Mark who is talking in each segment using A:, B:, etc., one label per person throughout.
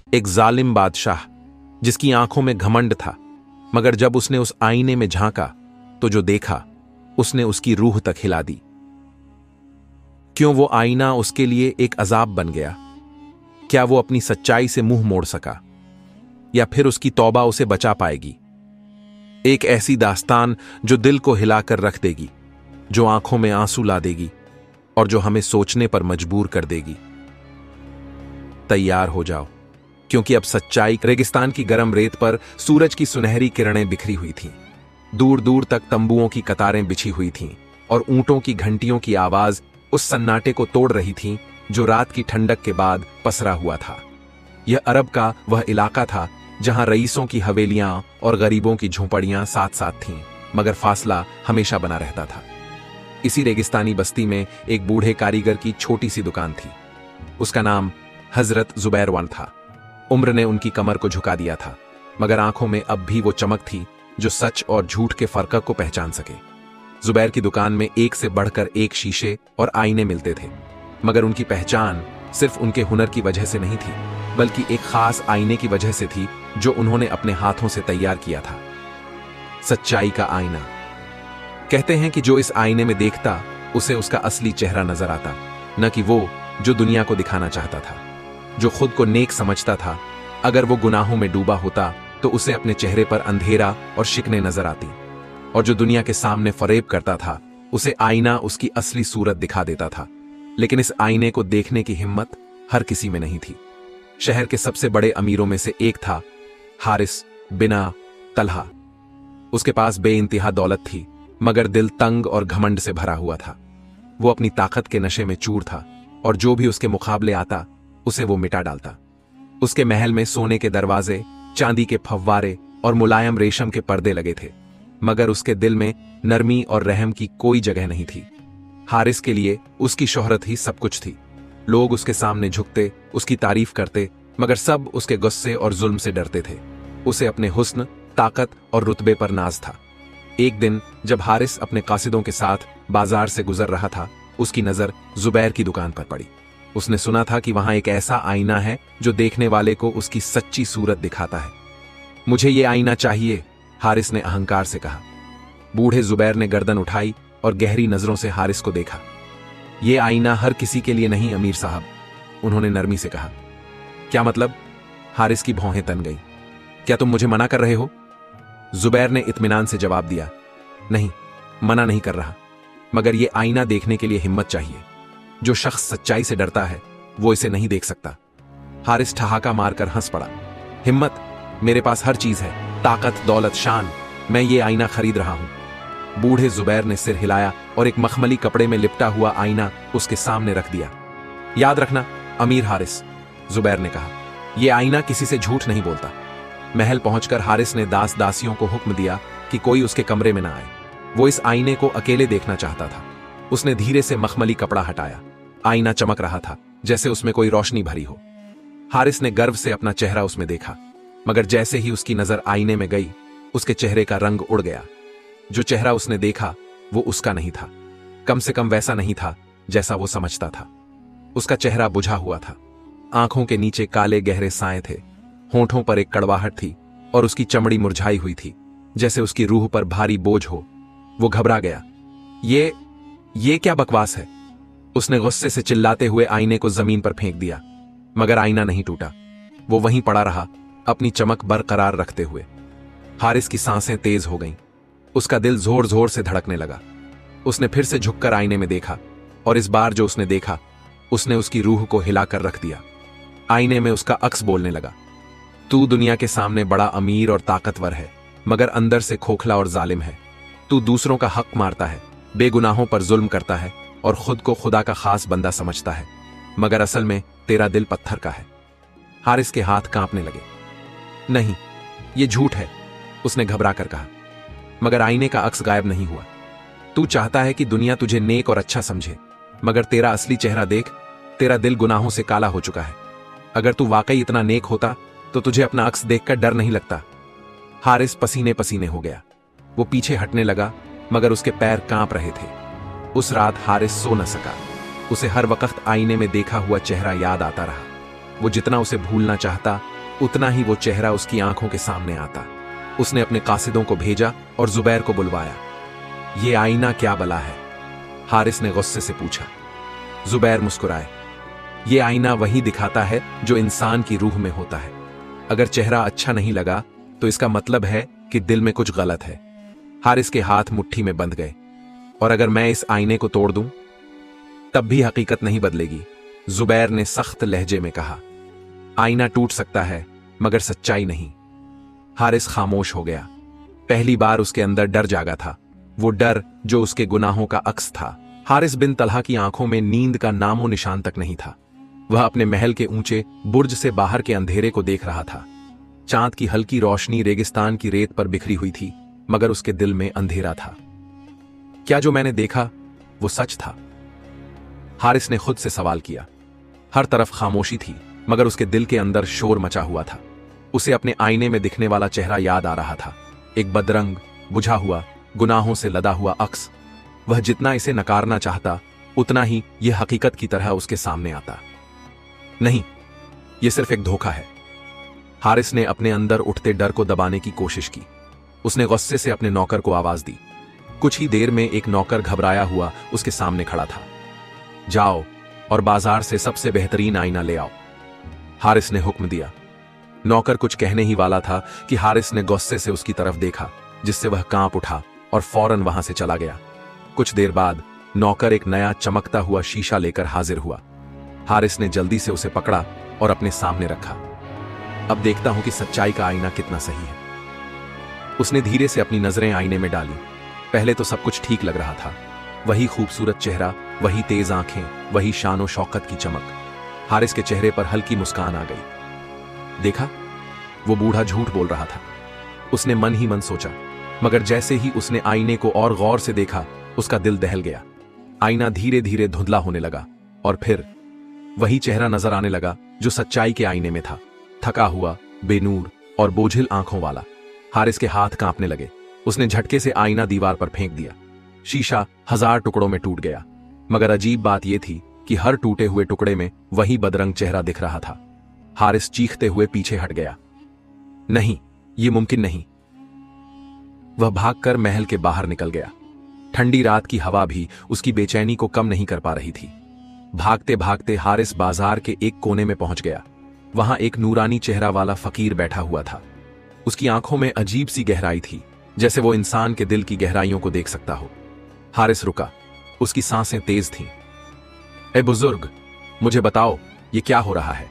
A: एक जालिम बादशाह जिसकी आंखों में घमंड था, मगर जब उसने उस आईने में झांका तो जो देखा उसने उसकी रूह तक हिला दी। क्यों वो आईना उसके लिए एक अजाब बन गया? क्या वो अपनी सच्चाई से मुंह मोड़ सका, या फिर उसकी तौबा उसे बचा पाएगी? एक ऐसी दास्तान जो दिल को हिलाकर रख देगी, जो आंखों में आंसू ला देगी और जो हमें सोचने पर मजबूर कर देगी। तैयार हो जाओ, क्योंकि अब सच्चाई रेगिस्तान की गर्म रेत पर सूरज की सुनहरी किरणें बिखरी हुई थीं। दूर दूर तक तंबुओं की कतारें बिछी हुई थीं और ऊंटों की घंटियों की आवाज उस सन्नाटे को तोड़ रही थी जो रात की ठंडक के बाद पसरा हुआ था। यह अरब का वह इलाका था जहां रईसों की हवेलियां और गरीबों की झोंपड़ियां साथ साथ थीं, मगर फासला हमेशा बना रहता था। इसी रेगिस्तानी बस्ती में एक बूढ़े कारीगर की छोटी सी दुकान थी। उसका नाम हजरत जुबैरवान था। उम्र ने उनकी कमर को झुका दिया था, मगर आंखों में अब भी वो चमक थी जो सच और झूठ के फर्क को पहचान सके। जुबैर की दुकान में एक से बढ़कर एक शीशे और आईने मिलते थे, मगर उनकी पहचान सिर्फ उनके हुनर की वजह से नहीं थी, बल्कि एक खास आईने की वजह से थी जो उन्होंने अपने हाथों से तैयार किया था। सच्चाई का आईना। कहते हैं कि जो इस आईने में देखता उसे उसका असली चेहरा नजर आता, न कि वो जो दुनिया को दिखाना चाहता था। जो खुद को नेक समझता था, अगर वो गुनाहों में डूबा होता तो उसे अपने चेहरे पर अंधेरा और शिकने नजर आती, और जो दुनिया के सामने फरेब करता था उसे आईना उसकी असली सूरत दिखा देता था। लेकिन इस आईने को देखने की हिम्मत हर किसी में नहीं थी। शहर के सबसे बड़े अमीरों में से एक था हारिस बिना तलहा। उसके पास बेइंतहा दौलत थी, मगर दिल तंग और घमंड से भरा हुआ था। वो अपनी ताकत के नशे में चूर था और जो भी उसके मुकाबले आता उसे वो मिटा डालता। उसके महल में सोने के दरवाजे, चांदी के फव्वारे और मुलायम रेशम के पर्दे लगे थे, मगर उसके दिल में नरमी और रहम की कोई जगह नहीं थी। हारिस के लिए उसकी शोहरत ही सब कुछ थी। लोग उसके सामने झुकते, उसकी तारीफ करते, मगर सब उसके गुस्से और जुल्म से डरते थे। उसे अपने हुस्न, ताकत और रुतबे पर नाज था। एक दिन जब हारिस अपने कासिदों के साथ बाजार से गुजर रहा था, उसकी नजर जुबैर की दुकान पर पड़ी। उसने सुना था कि वहां एक ऐसा आईना है जो देखने वाले को उसकी सच्ची सूरत दिखाता है। मुझे ये आईना चाहिए, हारिस ने अहंकार से कहा। बूढ़े जुबैर ने गर्दन उठाई और गहरी नजरों से हारिस को देखा। यह आईना हर किसी के लिए नहीं अमीर साहब, उन्होंने नरमी से कहा। क्या मतलब? हारिस की भौहें तन गई। क्या तुम मुझे मना कर रहे हो? जुबैर ने इत्मीनान से जवाब दिया। नहीं, मना नहीं कर रहा, मगर यह आईना देखने के लिए हिम्मत चाहिए। जो शख्स सच्चाई से डरता है वो इसे नहीं देख सकता। हारिस ठहाका मारकर हंस पड़ा। हिम्मत? मेरे पास हर चीज है, ताकत, दौलत, शान। मैं ये आईना खरीद रहा हूं। बूढ़े जुबैर ने सिर हिलाया और एक मखमली कपड़े में लिपटा हुआ आईना उसके सामने रख दिया। याद रखना अमीर हारिस, जुबैर ने कहा, यह आईना किसी से झूठ नहीं बोलता। महल पहुंचकर हारिस ने दास दासियों को हुक्म दिया कि कोई उसके कमरे में ना आए। वो इस आईने को अकेले देखना चाहता था। उसने धीरे से मखमली कपड़ा हटाया। आईना चमक रहा था जैसे उसमें कोई रोशनी भरी हो। हारिस ने गर्व से अपना चेहरा उसमें देखा, मगर जैसे ही उसकी नजर आईने में गई उसके चेहरे का रंग उड़ गया। जो चेहरा उसने देखा वो उसका नहीं था, कम से कम वैसा नहीं था जैसा वो समझता था। उसका चेहरा बुझा हुआ था, आंखों के नीचे काले गहरे साए थे, होंठों पर एक कड़वाहट थी और उसकी चमड़ी मुरझाई हुई थी जैसे उसकी रूह पर भारी बोझ हो। वो घबरा गया। ये क्या बकवास है? उसने गुस्से से चिल्लाते हुए आईने को जमीन पर फेंक दिया, मगर आईना नहीं टूटा। वो वहीं पड़ा रहा, अपनी चमक बरकरार रखते हुए। हारिस की सांसें तेज हो गईं। उसका दिल जोर जोर से धड़कने लगा। उसने फिर से झुककर आईने में देखा, और इस बार जो उसने देखा उसने उसकी रूह को हिलाकर रख दिया। आईने में उसका अक्स बोलने लगा। तू दुनिया के सामने बड़ा अमीर और ताकतवर है, मगर अंदर से खोखला और जालिम है। तू दूसरों का हक मारता है, बेगुनाहों पर जुल्म करता है और खुद को खुदा का खास बंदा समझता है, मगर असल में तेरा दिल पत्थर का है। हारिस के हाथ कांपने लगे। नहीं, ये झूठ है, उसने घबरा कर कहा, मगर आईने का अक्स गायब नहीं हुआ। तू चाहता है कि दुनिया तुझे नेक और अच्छा समझे, मगर तेरा असली चेहरा देख, तेरा दिल गुनाहों से काला हो चुका है। अगर तू वाकई इतना नेक होता तो तुझे अपना अक्स देखकर डर नहीं लगता। हारिस पसीने पसीने हो गया। वो पीछे हटने लगा, मगर उसके पैर कांप रहे थे। उस रात हारिस सो न सका। उसे हर वक्त आईने में देखा हुआ चेहरा याद आता रहा। वो जितना उसे भूलना चाहता उतना ही वो चेहरा उसकी आंखों के सामने आता। उसने अपने कासिदों को भेजा और जुबैर को बुलवाया। ये आईना क्या बला है? हारिस ने गुस्से से पूछा। जुबैर मुस्कुराए। ये आईना वही दिखाता है जो इंसान की रूह में होता है। अगर चेहरा अच्छा नहीं लगा तो इसका मतलब है कि दिल में कुछ गलत है। हारिस के हाथ मुट्ठी में बंध गए। और अगर मैं इस आईने को तोड़ दूं तब भी हकीकत नहीं बदलेगी, जुबैर ने सख्त लहजे में कहा। आईना टूट सकता है मगर सच्चाई नहीं। हारिस खामोश हो गया। पहली बार उसके अंदर डर जागा था, वो डर जो उसके गुनाहों का अक्स था। हारिस बिन तलहा की आंखों में नींद का नामो निशान तक नहीं था। वह अपने महल के ऊंचे बुर्ज से बाहर के अंधेरे को देख रहा था। चांद की हल्की रोशनी रेगिस्तान की रेत पर बिखरी हुई थी, मगर उसके दिल में अंधेरा था। क्या जो मैंने देखा वो सच था? हारिस ने खुद से सवाल किया। हर तरफ खामोशी थी, मगर उसके दिल के अंदर शोर मचा हुआ था। उसे अपने आईने में दिखने वाला चेहरा याद आ रहा था, एक बदरंग, बुझा हुआ, गुनाहों से लदा हुआ अक्स। वह जितना इसे नकारना चाहता उतना ही यह हकीकत की तरह उसके सामने आता। नहीं, यह सिर्फ एक धोखा है। हारिस ने अपने अंदर उठते डर को दबाने की कोशिश की। उसने गुस्से से अपने नौकर को आवाज दी। कुछ ही देर में एक नौकर घबराया हुआ उसके सामने खड़ा था। जाओ और बाजार से सबसे बेहतरीन आईना ले आओ, हारिस ने हुक्म दिया। नौकर कुछ कहने ही वाला था कि हारिस ने गुस्से से उसकी तरफ देखा, जिससे वह कांप उठा और फौरन वहां से चला गया। कुछ देर बाद नौकर एक नया चमकता हुआ शीशा लेकर हाजिर हुआ। हारिस ने जल्दी से उसे पकड़ा और अपने सामने रखा। अब देखता हूं कि सच्चाई का आईना कितना सही है। उसने धीरे से अपनी नजरें आईने में डाली। पहले तो सब कुछ ठीक लग रहा था। वही खूबसूरत चेहरा, वही तेज आंखें, वही शानो शौकत की चमक। हारिस के चेहरे पर हल्की मुस्कान आ गई। देखा, वो बूढ़ा झूठ बोल रहा था, उसने मन ही मन सोचा। मगर जैसे ही उसने आईने को और गौर से देखा, उसका दिल दहल गया। आईना धीरे धीरे धुंधला होने लगा और फिर वही चेहरा नजर आने लगा जो सच्चाई के आईने में था, थका हुआ, बेनूर और बोझिल आंखों वाला। हारिस के हाथ कांपने लगे। उसने झटके से आईना दीवार पर फेंक दिया। शीशा 1000 टुकड़ों में टूट गया। मगर अजीब बात यह थी कि हर टूटे हुए टुकड़े में वही बदरंग चेहरा दिख रहा था। हारिस चीखते हुए पीछे हट गया। नहीं, यह मुमकिन नहीं। वह भागकर महल के बाहर निकल गया। ठंडी रात की हवा भी उसकी बेचैनी को कम नहीं कर पा रही थी। भागते भागते हारिस बाजार के एक कोने में पहुंच गया। वहां एक नूरानी चेहरा वाला फकीर बैठा हुआ था। उसकी आंखों में अजीब सी गहराई थी, जैसे वो इंसान के दिल की गहराइयों को देख सकता हो। हारिस रुका। उसकी सांसें तेज थीं। ए बुजुर्ग, मुझे बताओ, ये क्या हो रहा है?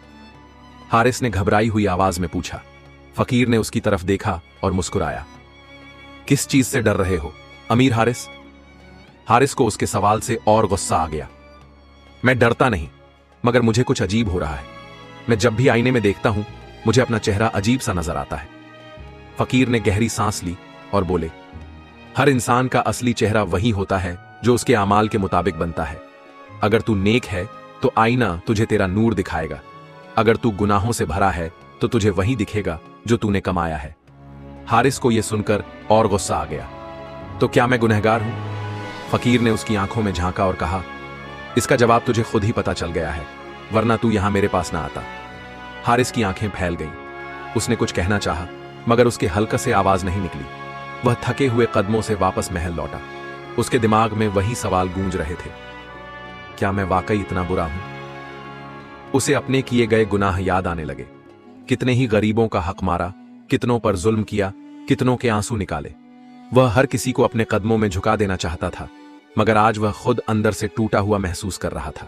A: हारिस ने घबराई हुई आवाज में पूछा। फकीर ने उसकी तरफ देखा और मुस्कुराया। किस चीज से डर रहे हो, अमीर हारिस? हारिस को उसके सवाल से और गुस्सा आ गया। मैं डरता नहीं, मगर मुझे कुछ अजीब हो रहा है। मैं जब भी आईने में देखता हूं, मुझे अपना चेहरा अजीब सा नजर आता है। फकीर ने गहरी सांस ली और बोले, हर इंसान का असली चेहरा वही होता है जो उसके अमाल के मुताबिक बनता है। अगर तू नेक है तो आईना तुझे तेरा नूर दिखाएगा। अगर तू गुनाहों से भरा है तो तुझे वही दिखेगा जो तूने कमाया है। हारिस को यह सुनकर और गुस्सा आ गया। तो क्या मैं गुनहगार हूं? फकीर ने उसकी आंखों में झांका और कहा, इसका जवाब तुझे खुद ही पता चल गया है, वरना तू यहां मेरे पास ना आता। हारिस की आंखें फैल गईं। उसने कुछ कहना चाहा, मगर उसके हल्का से आवाज नहीं निकली। वह थके हुए कदमों से वापस महल लौटा। उसके दिमाग में वही सवाल गूंज रहे थे, क्या मैं वाकई इतना बुरा हूं? उसे अपने किए गए गुनाह याद आने लगे। कितने ही गरीबों का हक मारा, कितनों पर जुल्म किया, कितनों के आंसू निकाले। वह हर किसी को अपने कदमों में झुका देना चाहता था, मगर आज वह खुद अंदर से टूटा हुआ महसूस कर रहा था।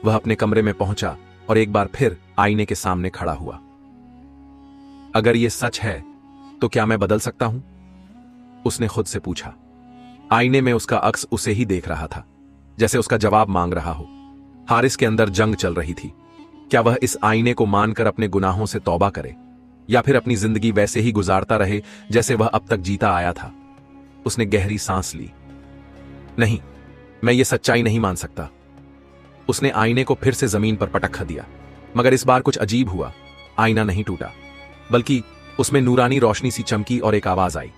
A: वह अपने कमरे में पहुंचा और एक बार फिर आईने के सामने खड़ा हुआ। अगर यह सच है तो क्या मैं बदल सकता हूं? उसने खुद से पूछा। आईने में उसका अक्स उसे ही देख रहा था, जैसे उसका जवाब मांग रहा हो। हारिस के अंदर जंग चल रही थी। क्या वह इस आईने को मानकर अपने गुनाहों से तौबा करे, या फिर अपनी जिंदगी वैसे ही गुजारता रहे जैसे वह अब तक जीता आया था? उसने गहरी सांस ली। नहीं, मैं ये सच्चाई नहीं मान सकता। उसने आईने को फिर से जमीन पर पटक दिया, मगर इस बार कुछ अजीब हुआ। आईना नहीं टूटा, बल्कि उसमें नूरानी रोशनी सी चमकी और एक आवाज आई,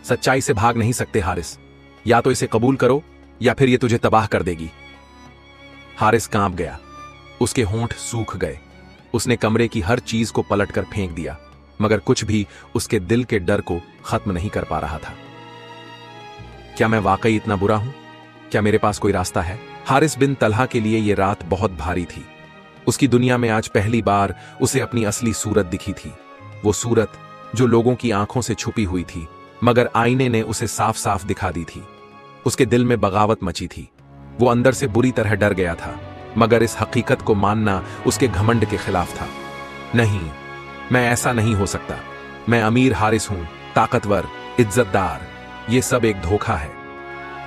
A: सच्चाई से भाग नहीं सकते हारिस। या तो इसे कबूल करो या फिर ये तुझे तबाह कर देगी। हारिस कांप गया। उसके होंठ सूख गए। उसने कमरे की हर चीज को पलटकर फेंक दिया, मगर कुछ भी उसके दिल के डर को खत्म नहीं कर पा रहा था। क्या मैं वाकई इतना बुरा हूं? क्या मेरे पास कोई रास्ता है? हारिस बिन तलहा के लिए यह रात बहुत भारी थी। उसकी दुनिया में आज पहली बार उसे अपनी असली सूरत दिखी थी। वो सूरत जो लोगों की आंखों से छुपी हुई थी, मगर आईने ने उसे साफ साफ दिखा दी थी। उसके दिल में बगावत मची थी। वो अंदर से बुरी तरह डर गया था, मगर इस हकीकत को मानना उसके घमंड के खिलाफ था। नहीं, मैं ऐसा नहीं हो सकता। मैं अमीर हारिस हूं, ताकतवर, इज्जतदार। ये सब एक धोखा है।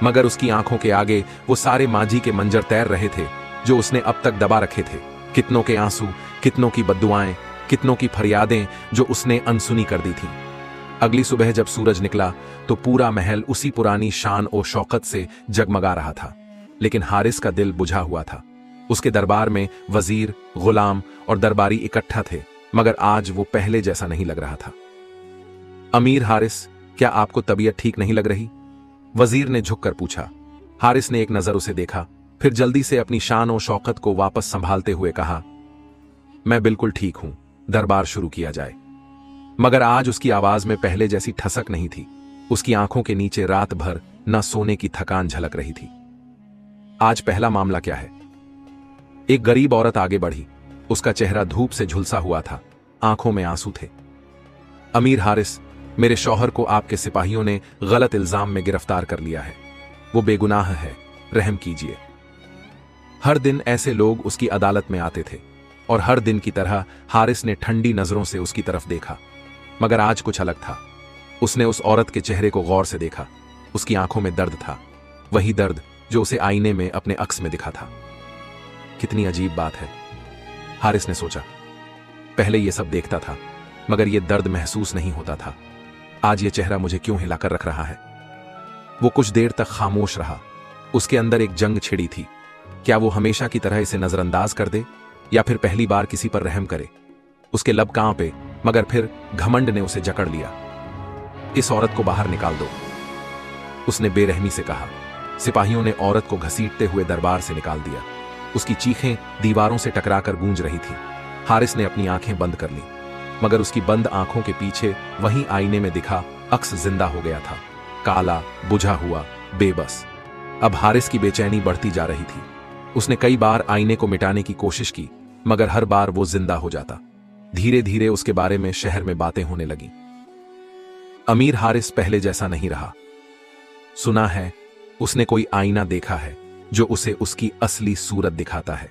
A: मगर उसकी आंखों के आगे वो सारे माजी के मंजर तैर रहे थे जो उसने अब तक दबा रखे थे। कितनों के आंसू, कितनों की बद्दुआएं, कितनों की फरियादें जो उसने अनसुनी कर दी थीं। अगली सुबह जब सूरज निकला तो पूरा महल उसी पुरानी शान और शौकत से जगमगा रहा था, लेकिन हारिस का दिल बुझा हुआ था। उसके दरबार में वजीर, गुलाम और दरबारी इकट्ठा थे, मगर आज वो पहले जैसा नहीं लग रहा था। अमीर हारिस, क्या आपको तबीयत ठीक नहीं लग रही? वजीर ने झुककर पूछा। हारिस ने एक नजर उसे देखा, फिर जल्दी से अपनी शान और शौकत को वापस संभालते हुए कहा, मैं बिल्कुल ठीक हूं, दरबार शुरू किया जाए। मगर आज उसकी आवाज में पहले जैसी ठसक नहीं थी। उसकी आंखों के नीचे रात भर न सोने की थकान झलक रही थी। आज पहला मामला क्या है? एक गरीब औरत आगे बढ़ी। उसका चेहरा धूप से झुलसा हुआ था, आंखों में आंसू थे। अमीर हारिस, मेरे शौहर को आपके सिपाहियों ने गलत इल्जाम में गिरफ्तार कर लिया है। वो बेगुनाह है, रहम कीजिए। हर दिन ऐसे लोग उसकी अदालत में आते थे और हर दिन की तरह हारिस ने ठंडी नजरों से उसकी तरफ देखा, मगर आज कुछ अलग था। उसने उस औरत के चेहरे को गौर से देखा। उसकी आंखों में दर्द था, वही दर्द जो उसे आईने में अपने अक्स में दिखा था। कितनी अजीब बात है, हारिस ने सोचा। पहले यह सब देखता था, मगर यह दर्द महसूस नहीं होता था। आज यह चेहरा मुझे क्यों हिलाकर रख रहा है? वो कुछ देर तक खामोश रहा। उसके अंदर एक जंग छिड़ी थी। क्या वो हमेशा की तरह इसे नजरअंदाज कर दे या फिर पहली बार किसी पर रहम करे? उसके लब कांपे, मगर फिर घमंड ने उसे जकड़ लिया। इस औरत को बाहर निकाल दो, उसने बेरहमी से कहा। सिपाहियों ने औरत को घसीटते हुए दरबार से निकाल दिया। उसकी चीखें दीवारों से टकराकर गूंज रही थी। हारिस ने अपनी आंखें बंद कर ली, मगर उसकी बंद आंखों के पीछे वहीं आईने में दिखा अक्स जिंदा हो गया था, काला, बुझा हुआ, बेबस। अब हारिस की बेचैनी बढ़ती जा रही थी। उसने कई बार आईने को मिटाने की कोशिश की, मगर हर बार वो जिंदा हो जाता। धीरे धीरे उसके बारे में शहर में बातें होने लगी। अमीर हारिस पहले जैसा नहीं रहा। सुना है उसने कोई आईना देखा है जो उसे उसकी असली सूरत दिखाता है।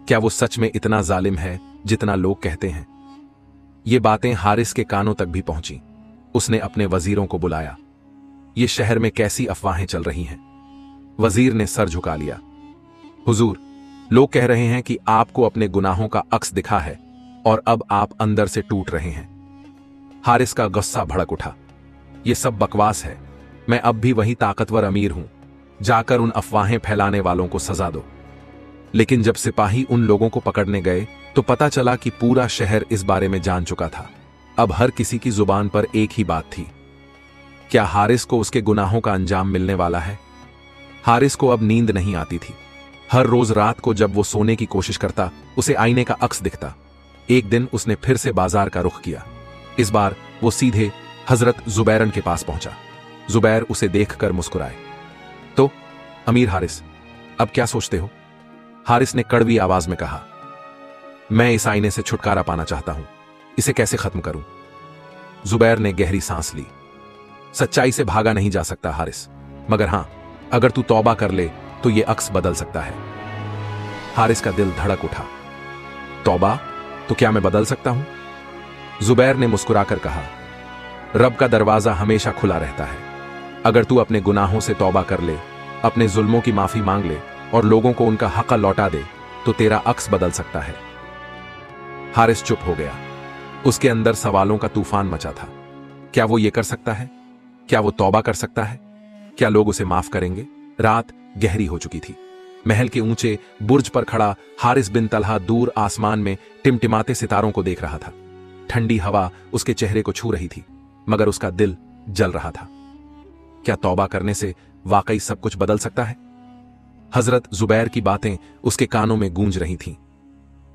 A: क्या वो सच में इतना जालिम है जितना लोग कहते हैं? ये बातें हारिस के कानों तक भी पहुंची। उसने अपने वजीरों को बुलाया। ये शहर में कैसी अफवाहें चल रही हैं? वजीर ने सर झुका लिया। हुजूर, लोग कह रहे हैं कि आपको अपने गुनाहों का अक्स दिखा है और अब आप अंदर से टूट रहे हैं। हारिस का गुस्सा भड़क उठा। यह सब बकवास है। मैं अब भी वही ताकतवर अमीर हूं। जाकर उन अफवाहें फैलाने वालों को सजा दो। लेकिन जब सिपाही उन लोगों को पकड़ने गए तो पता चला कि पूरा शहर इस बारे में जान चुका था। अब हर किसी की जुबान पर एक ही बात थी। क्या हारिस को उसके गुनाहों का अंजाम मिलने वाला है? हारिस को अब नींद नहीं आती थी। हर रोज रात को जब वो सोने की कोशिश करता, उसे आईने का अक्स दिखता। एक दिन उसने फिर से बाजार का रुख किया। इस बार वो सीधे हजरत जुबैरन के पास पहुंचा। जुबैर उसे देखकर मुस्कुराए। तो अमीर हारिस, अब क्या सोचते हो? हारिस ने कड़वी आवाज में कहा। मैं इस आईने से छुटकारा पाना चाहता हूं। इसे कैसे खत्म करूं? जुबैर ने गहरी सांस ली। सच्चाई से भागा नहीं जा सकता हारिस, मगर हां, अगर तू तौबा कर ले तो यह अक्स बदल सकता है। हारिस का दिल धड़क उठा। तौबा? तो क्या मैं बदल सकता हूं? जुबैर ने मुस्कुराकर कहा, रब का दरवाजा हमेशा खुला रहता है। अगर तू अपने गुनाहों से तौबा कर ले, अपने जुल्मों की माफी मांग ले और लोगों को उनका हक लौटा दे, तो तेरा अक्स बदल सकता है। हारिस चुप हो गया। उसके अंदर सवालों का तूफान मचा था। क्या वो ये कर सकता है? क्या वो तौबा कर सकता है? क्या लोग उसे माफ करेंगे? रात गहरी हो चुकी थी। महल के ऊंचे बुर्ज पर खड़ा हारिस बिन तलहा दूर आसमान में टिमटिमाते सितारों को देख रहा था। ठंडी हवा उसके चेहरे को छू रही थी, मगर उसका दिल जल रहा था। क्या तौबा करने से वाकई सब कुछ बदल सकता है? हजरत जुबैर की बातें उसके कानों में गूंज रही थीं।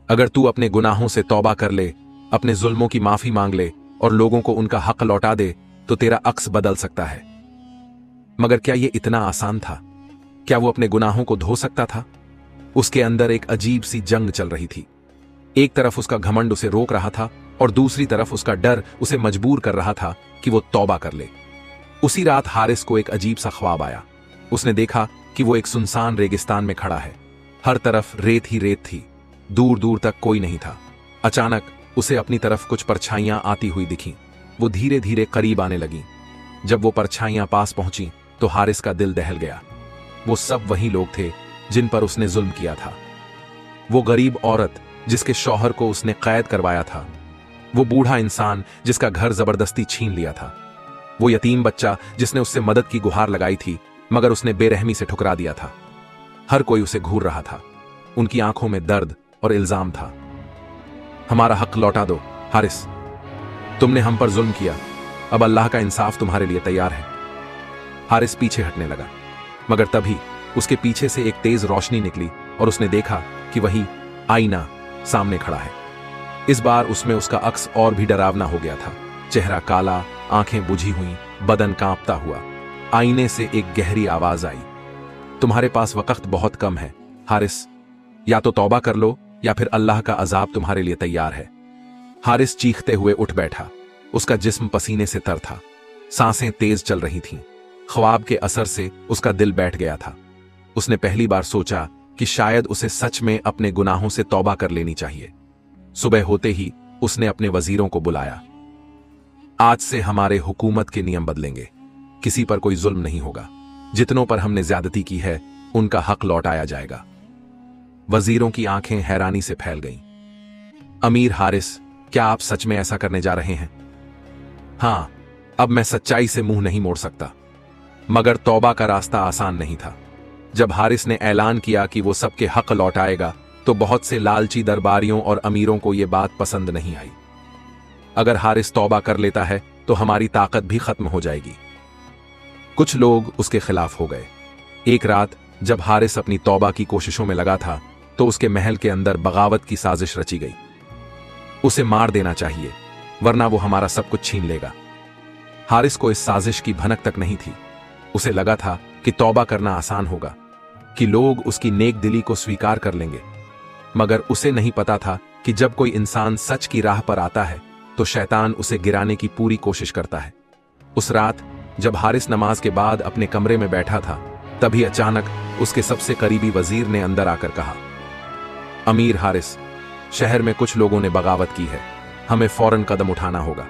A: अगर तू अपने गुनाहों से तौबा कर ले, अपने जुल्मों की माफी मांग ले और लोगों को उनका हक लौटा दे तो तेरा अक्स बदल सकता है। मगर क्या यह इतना आसान था? क्या वो अपने गुनाहों को धो सकता था? उसके अंदर एक अजीब सी जंग चल रही थी। एक तरफ उसका घमंड उसे रोक रहा था और दूसरी तरफ उसका डर उसे मजबूर कर रहा था कि वो तौबा कर ले। उसी रात हारिस को एक अजीब सा ख्वाब आया। उसने देखा कि वो एक सुनसान रेगिस्तान में खड़ा है। हर तरफ रेत ही रेत थी, दूर दूर तक कोई नहीं था। अचानक उसे अपनी तरफ कुछ परछाइयां आती हुई दिखीं। वो धीरे धीरे करीब आने लगी। जब वो परछाइयां पास पहुंची तो हारिस का दिल दहल गया। वो सब वही लोग थे जिन पर उसने जुल्म किया था। वो गरीब औरत जिसके शौहर को उसने कैद करवाया था, वो बूढ़ा इंसान जिसका घर जबरदस्ती छीन लिया था, वो यतीम बच्चा जिसने उससे मदद की गुहार लगाई थी मगर उसने बेरहमी से ठुकरा दिया था। हर कोई उसे घूर रहा था। उनकी आंखों में दर्द और इल्जाम था। हमारा हक लौटा दो हारिस, तुमने हम पर जुल्म किया, अब अल्लाह का इंसाफ तुम्हारे लिए तैयार है। हारिस पीछे हटने लगा, मगर तभी उसके पीछे से एक तेज रोशनी निकली और उसने देखा कि वही आईना सामने खड़ा है। इस बार उसमें उसका अक्स और भी डरावना हो गया था। चेहरा काला, आंखें बुझी हुई, बदन कांपता हुआ। आईने से एक गहरी आवाज आई, तुम्हारे पास वक्त बहुत कम है हारिस, या तो तौबा कर लो या फिर अल्लाह का अजाब तुम्हारे लिए तैयार है। हारिस चीखते हुए उठ बैठा। उसका जिस्म पसीने से तर था, सांसें तेज चल रही थीं। ख्वाब के असर से उसका दिल बैठ गया था। उसने पहली बार सोचा कि शायद उसे सच में अपने गुनाहों से तौबा कर लेनी चाहिए। सुबह होते ही उसने अपने वजीरों को बुलाया। आज से हमारे हुकूमत के नियम बदलेंगे, किसी पर कोई जुल्म नहीं होगा। जितनों पर हमने ज्यादती की है उनका हक लौटाया जाएगा। वजीरों की आंखें हैरानी से फैल गईं। अमीर हारिस, क्या आप सच में ऐसा करने जा रहे हैं? हां, अब मैं सच्चाई से मुंह नहीं मोड़ सकता। मगर तौबा का रास्ता आसान नहीं था। जब हारिस ने ऐलान किया कि वो सबके हक लौटाएगा तो बहुत से लालची दरबारियों और अमीरों को यह बात पसंद नहीं आई। अगर हारिस तौबा कर लेता है तो हमारी ताकत भी खत्म हो जाएगी। कुछ लोग उसके खिलाफ हो गए। एक रात जब हारिस अपनी तौबा की कोशिशों में लगा था तो उसके महल के अंदर बगावत की साजिश रची गई। उसे मार देना चाहिए वरना वो हमारा सब कुछ छीन लेगा। हारिस को इस साजिश की भनक तक नहीं थी। उसे लगा था कि तौबा करना आसान होगा, कि लोग उसकी नेक दिली को स्वीकार कर लेंगे। मगर उसे नहीं पता था कि जब कोई इंसान सच की राह पर आता है तो शैतान उसे गिराने की पूरी कोशिश करता है। उस रात जब हारिस नमाज के बाद अपने कमरे में बैठा था तभी अचानक उसके सबसे करीबी वजीर ने अंदर आकर कहा, अमीर हारिस, शहर में कुछ लोगों ने बगावत की है, हमें फौरन कदम उठाना होगा।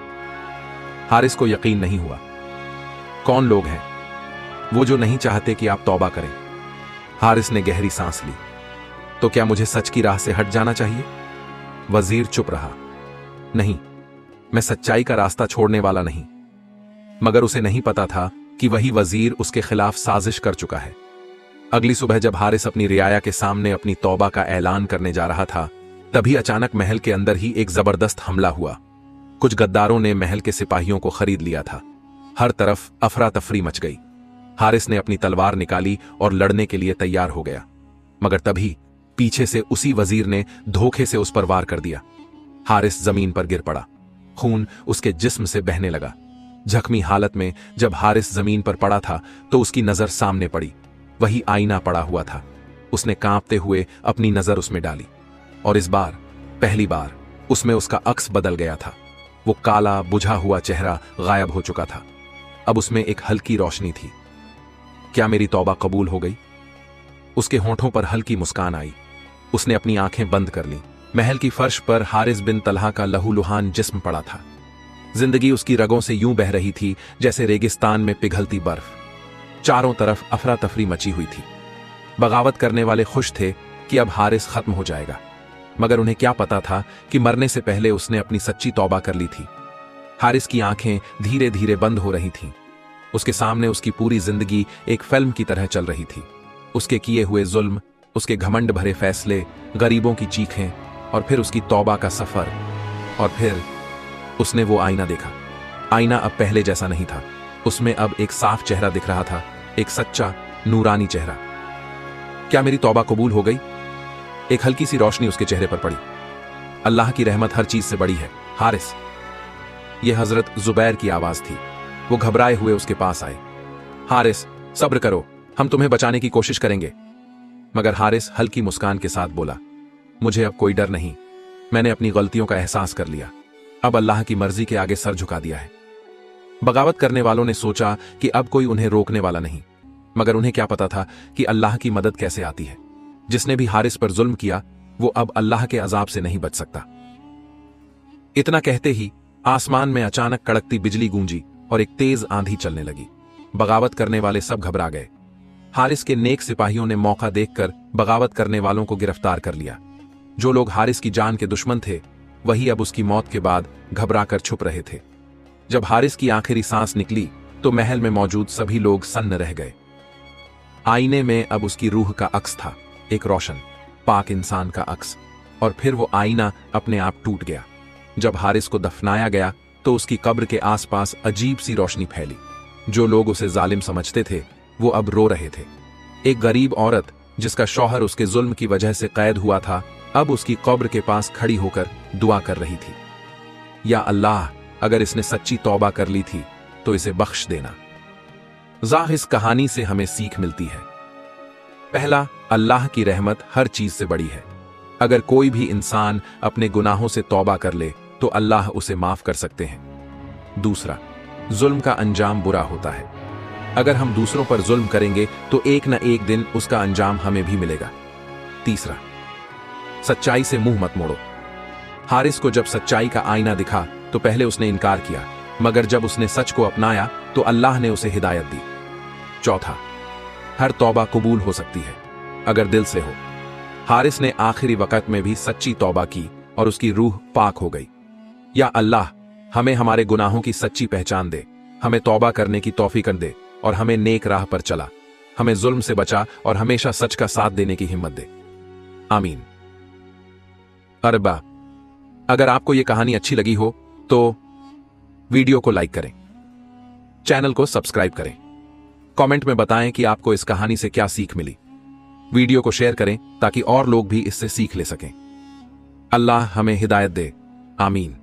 A: हारिस को यकीन नहीं हुआ। कौन लोग हैं? वो जो नहीं चाहते कि आप तौबा करें। हारिस ने गहरी सांस ली। तो क्या मुझे सच की राह से हट जाना चाहिए? वजीर चुप रहा। नहीं, मैं सच्चाई का रास्ता छोड़ने वाला नहीं। मगर उसे नहीं पता था कि वही वजीर उसके खिलाफ साजिश कर चुका है। अगली सुबह जब हारिस अपनी रियाया के सामने अपनी तौबा का ऐलान करने जा रहा था तभी अचानक महल के अंदर ही एक जबरदस्त हमला हुआ। कुछ गद्दारों ने महल के सिपाहियों को खरीद लिया था। हर तरफ अफरा तफरी मच गई। हारिस ने अपनी तलवार निकाली और लड़ने के लिए तैयार हो गया, मगर तभी पीछे से उसी वजीर ने धोखे से उस पर वार कर दिया। हारिस जमीन पर गिर पड़ा। खून उसके जिस्म से बहने लगा। जख्मी हालत में जब हारिस जमीन पर पड़ा था तो उसकी नजर सामने पड़ी। वही आईना पड़ा हुआ था। उसने कांपते हुए अपनी नजर उसमें डाली और इस बार पहली बार उसमें उसका अक्स बदल गया था। वो काला बुझा हुआ चेहरा गायब हो चुका था। अब उसमें एक हल्की रोशनी थी। क्या मेरी तौबा कबूल हो गई? उसके होंठों पर हल्की मुस्कान आई। उसने अपनी आंखें बंद कर ली। महल की फर्श पर हारिस बिन तलहा का लहूलुहान जिस्म पड़ा था। जिंदगी उसकी रगों से यूं बह रही थी जैसे रेगिस्तान में पिघलती बर्फ। चारों तरफ अफरा तफरी मची हुई थी। बगावत करने वाले खुश थे कि अब हारिस खत्म हो जाएगा, मगर उन्हें क्या पता था कि मरने से पहले उसने अपनी सच्ची तौबा कर ली थी। हारिस की आंखें धीरे धीरे बंद हो रही थीं। उसके सामने उसकी पूरी जिंदगी एक फिल्म की तरह चल रही थी। उसके किए हुए जुल्म, उसके घमंड भरे फैसले, गरीबों की चीखें और फिर उसकी तौबा का सफर। और फिर उसने वो आईना देखा। आईना अब पहले जैसा नहीं था। उसमें अब एक साफ चेहरा दिख रहा था, एक सच्चा नूरानी चेहरा। क्या मेरी तौबा कबूल हो गई? एक हल्की सी रोशनी उसके चेहरे पर पड़ी। अल्लाह की रहमत हर चीज से बड़ी है, हारिस। यह हजरत जुबैर की आवाज थी। वो घबराए हुए उसके पास आए। हारिस, सब्र करो, हम तुम्हें बचाने की कोशिश करेंगे। मगर हारिस हल्की मुस्कान के साथ बोला, मुझे अब कोई डर नहीं, मैंने अपनी गलतियों का एहसास कर लिया, अब अल्लाह की मर्जी के आगे सर झुका दिया है। बगावत करने वालों ने सोचा कि अब कोई उन्हें रोकने वाला नहीं, मगर उन्हें क्या पता था कि अल्लाह की मदद कैसे आती है। जिसने भी हारिस पर जुल्म किया वो अब अल्लाह के अजाब से नहीं बच सकता। इतना कहते ही आसमान में अचानक कड़कती बिजली गूंजी और एक तेज आंधी चलने लगी। बगावत करने वाले सब घबरा गए। हारिस के नेक सिपाहियों ने मौका देखकर बगावत करने वालों को गिरफ्तार कर लिया। जो लोग हारिस की जान के दुश्मन थे वही अब उसकी मौत के बाद घबराकर छुप रहे थे। जब हारिस की आखिरी सांस निकली तो महल में मौजूद सभी लोग सन्न रह गए। आईने में अब उसकी रूह का अक्स था, एक रोशन पाक इंसान का अक्स। और फिर वो आईना अपने आप टूट गया। जब हारिस को दफनाया गया तो उसकी कब्र के आसपास अजीब सी रोशनी फैली। जो लोग उसे जालिम समझते थे वो अब रो रहे थे। एक गरीब औरत जिसका शौहर उसके जुल्म की वजह से कैद हुआ था अब उसकी कब्र के पास खड़ी होकर दुआ कर रही थी, या अल्लाह, अगर इसने सच्ची तौबा कर ली थी तो इसे बख्श देना। ज़ाहिर इस कहानी से हमें सीख मिलती है। पहला, अल्लाह की रहमत हर चीज से बड़ी है। अगर कोई भी इंसान अपने गुनाहों से तौबा कर ले तो अल्लाह उसे माफ कर सकते हैं। दूसरा, जुल्म का अंजाम बुरा होता है। अगर हम दूसरों पर जुल्म करेंगे तो एक न एक दिन उसका अंजाम हमें भी मिलेगा। तीसरा, सच्चाई से मुंह मत मोड़ो। हारिस को जब सच्चाई का आईना दिखा तो पहले उसने इनकार किया, मगर जब उसने सच को अपनाया तो अल्लाह ने उसे हिदायत दी। चौथा, हर तौबा कबूल हो सकती है अगर दिल से हो। हारिस ने आखिरी वक्त में भी सच्ची तौबा की और उसकी रूह पाक हो गई। या अल्लाह, हमें हमारे गुनाहों की सच्ची पहचान दे, हमें तौबा करने की तौफीक दे और हमें नेक राह पर चला, हमें जुल्म से बचा और हमेशा सच का साथ देने की हिम्मत दे। आमीन। अरबा, अगर आपको यह कहानी अच्छी लगी हो तो वीडियो को लाइक करें, चैनल को सब्सक्राइब करें, कमेंट में बताएं कि आपको इस कहानी से क्या सीख मिली। वीडियो को शेयर करें ताकि और लोग भी इससे सीख ले सकें। अल्लाह हमें हिदायत दे। आमीन।